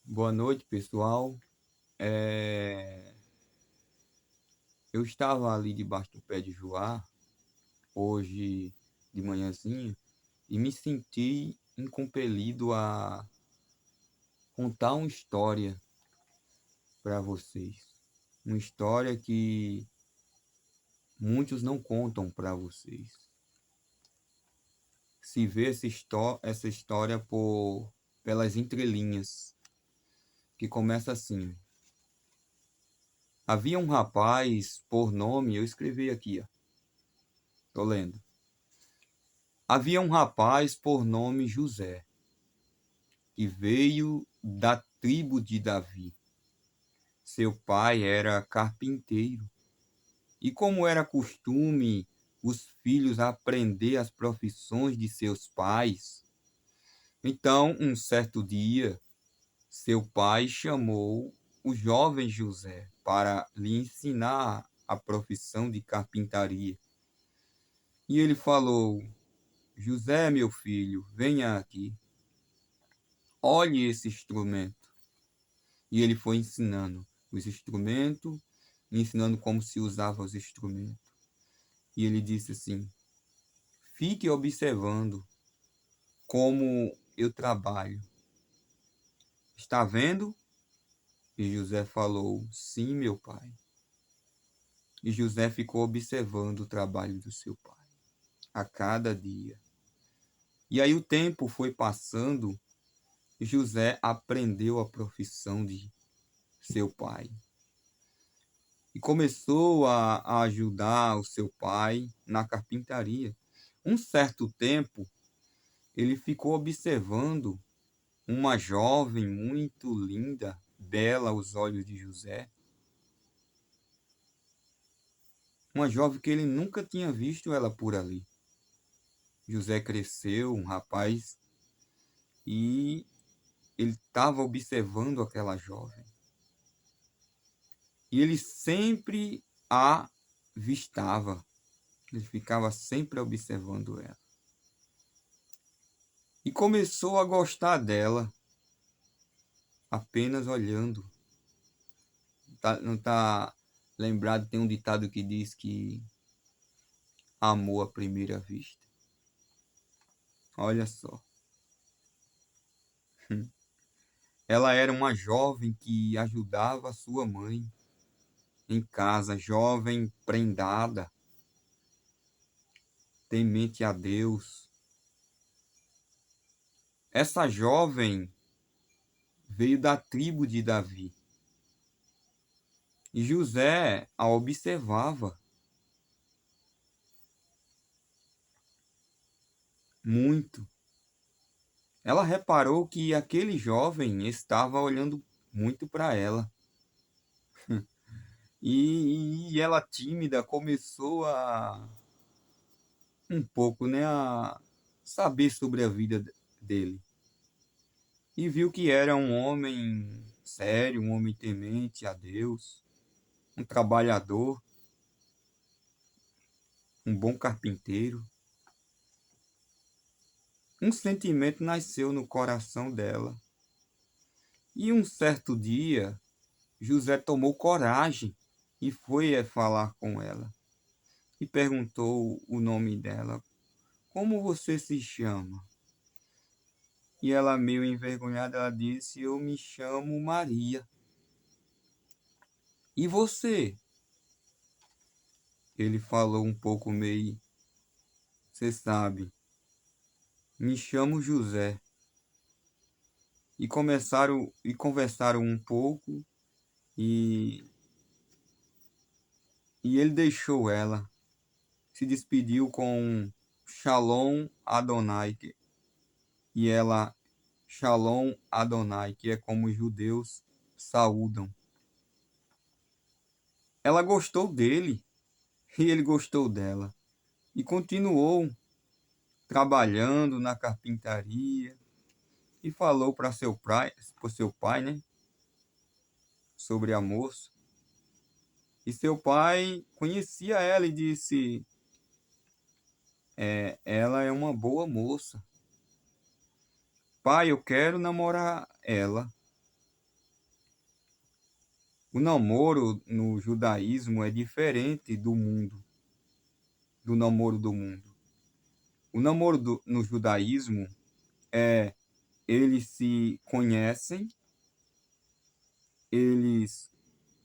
Boa noite, pessoal. É, Eu estava ali debaixo do pé de joá, hoje de manhãzinha, e me senti incompelido a contar uma história para vocês. Uma história que muitos não contam para vocês. Se vê essa história pelas entrelinhas, que começa assim. Havia um rapaz por nome, eu escrevi aqui, ó. Tô lendo. Havia um rapaz por nome José, que veio da tribo de Davi. Seu pai era carpinteiro, e como era costume os filhos aprender as profissões de seus pais, então, um certo dia, seu pai chamou o jovem José para lhe ensinar a profissão de carpintaria. E ele falou: José, meu filho, venha aqui. Olhe esse instrumento. E ele foi ensinando os instrumentos, ensinando como se usava os instrumentos. E ele disse assim: fique observando como eu trabalho. Está vendo? E José falou: sim, meu pai. E José ficou observando o trabalho do seu pai a cada dia. E aí o tempo foi passando e José aprendeu a profissão de seu pai. E começou a ajudar o seu pai na carpintaria. Um certo tempo, ele ficou observando uma jovem muito linda, bela aos olhos de José. Uma jovem que ele nunca tinha visto ela por ali. José cresceu, um rapaz, e ele estava observando aquela jovem. E ele sempre a vistava. Ele ficava sempre observando ela. E começou a gostar dela, apenas olhando. Não tá lembrado, tem um ditado que diz que amor à primeira vista. Olha só. Ela era uma jovem que ajudava sua mãe em casa, jovem prendada, temente a Deus. Essa jovem veio da tribo de Davi. E José a observava muito. Ela reparou que aquele jovem estava olhando muito para ela. E ela, tímida, começou a um pouco, né, a saber sobre a vida dele. E viu que era um homem sério, um homem temente a Deus, um trabalhador, um bom carpinteiro. Um sentimento nasceu no coração dela. E um certo dia, José tomou coragem e foi falar com ela. E perguntou o nome dela: como você se chama? E ela, meio envergonhada, ela disse: eu me chamo Maria. E você? Ele falou um pouco meio: você sabe, me chamo José. E conversaram um pouco e, e ele deixou ela. Se despediu com um Shalom Adonai. E ela, Shalom Adonai, que é como os judeus saúdam. Ela gostou dele e ele gostou dela. E continuou trabalhando na carpintaria e falou para seu pai, né, sobre a moça. E seu pai conhecia ela e disse: ela é uma boa moça. Pai, eu quero namorar ela. O namoro no judaísmo é diferente do mundo, do namoro do mundo. O namoro no judaísmo é eles se conhecem, eles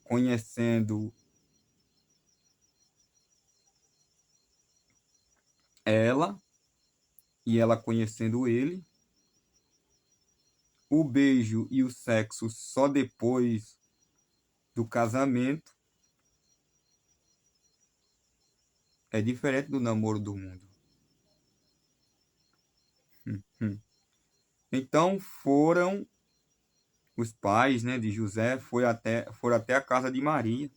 conhecendo ela e ela conhecendo ele, o beijo e o sexo só depois do casamento. É diferente do namoro do mundo. Então foram os pais, né, de José, foram até a casa de Maria,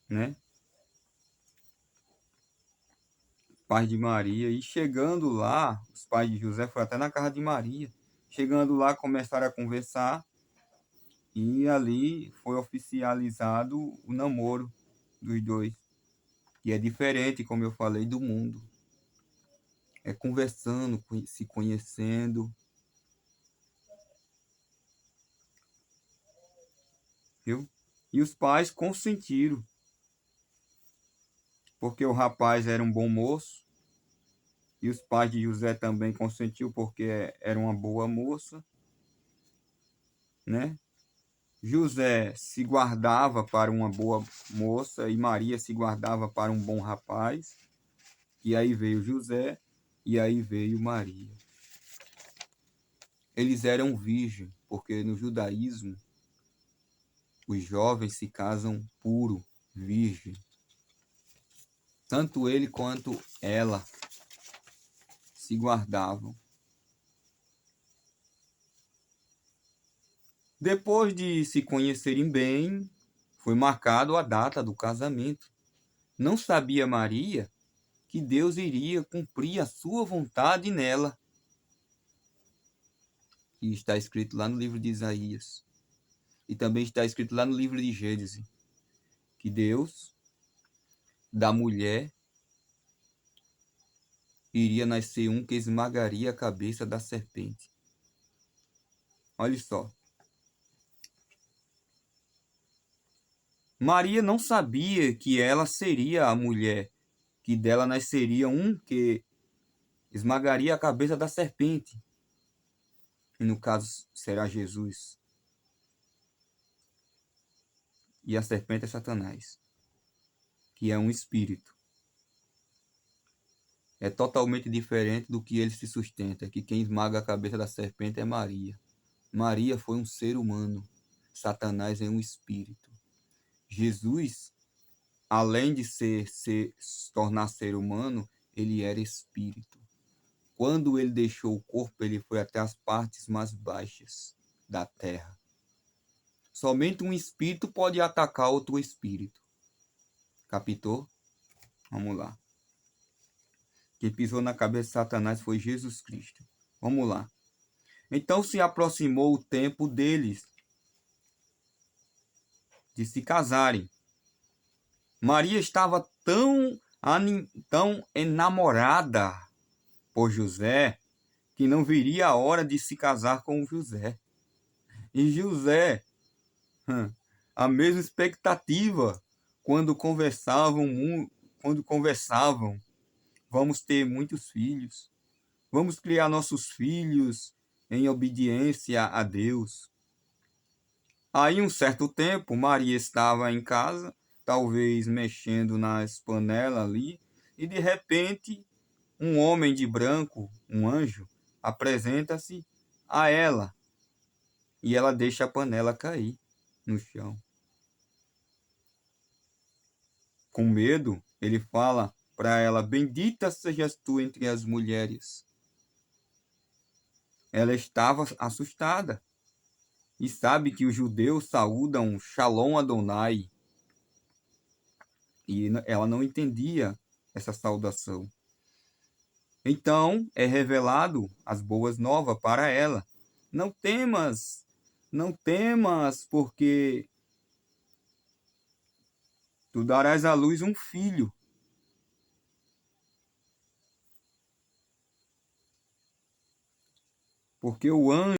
né? Pais de Maria, e chegando lá, os pais de José foram até na casa de Maria. Chegando lá, começaram a conversar e ali foi oficializado o namoro dos dois. E é diferente, como eu falei, do mundo. É conversando, se conhecendo, viu? E os pais consentiram, porque o rapaz era um bom moço, e os pais de José também consentiram porque era uma boa moça, né? José se guardava para uma boa moça e Maria se guardava para um bom rapaz. E aí veio José e aí veio Maria. Eles eram virgem, porque no judaísmo os jovens se casam puro, virgem. Tanto ele quanto ela se guardavam. Depois de se conhecerem bem, foi marcado a data do casamento. Não sabia Maria que Deus iria cumprir a sua vontade nela. E está escrito lá no livro de Isaías. E também está escrito lá no livro de Gênesis, que Deus, da mulher, iria nascer um que esmagaria a cabeça da serpente. Olha só. Maria não sabia que ela seria a mulher, que dela nasceria um que esmagaria a cabeça da serpente. E no caso será Jesus. E a serpente é Satanás, que é um espírito. É totalmente diferente do que ele se sustenta, que quem esmaga a cabeça da serpente é Maria. Maria foi um ser humano, Satanás é um espírito. Jesus, além de se tornar ser humano, ele era espírito. Quando ele deixou o corpo, ele foi até as partes mais baixas da terra. Somente um espírito pode atacar outro espírito. Captou? Vamos lá. Quem pisou na cabeça de Satanás foi Jesus Cristo. Vamos lá. Então se aproximou o tempo deles de se casarem. Maria estava tão enamorada por José que não viria a hora de se casar com José. E José, a mesma expectativa quando conversavam, vamos ter muitos filhos, vamos criar nossos filhos em obediência a Deus. Aí, um certo tempo, Maria estava em casa, talvez mexendo nas panelas ali, e de repente, um homem de branco, um anjo, apresenta-se a ela, e ela deixa a panela cair no chão. Com medo, ele fala para ela: Bendita sejas tu entre as mulheres. Ela estava assustada e sabe que os judeus saúdam Shalom Adonai. E ela não entendia essa saudação. Então é revelado as boas novas para ela. Não temas, não temas, porque tu darás à luz um filho. Porque o anjo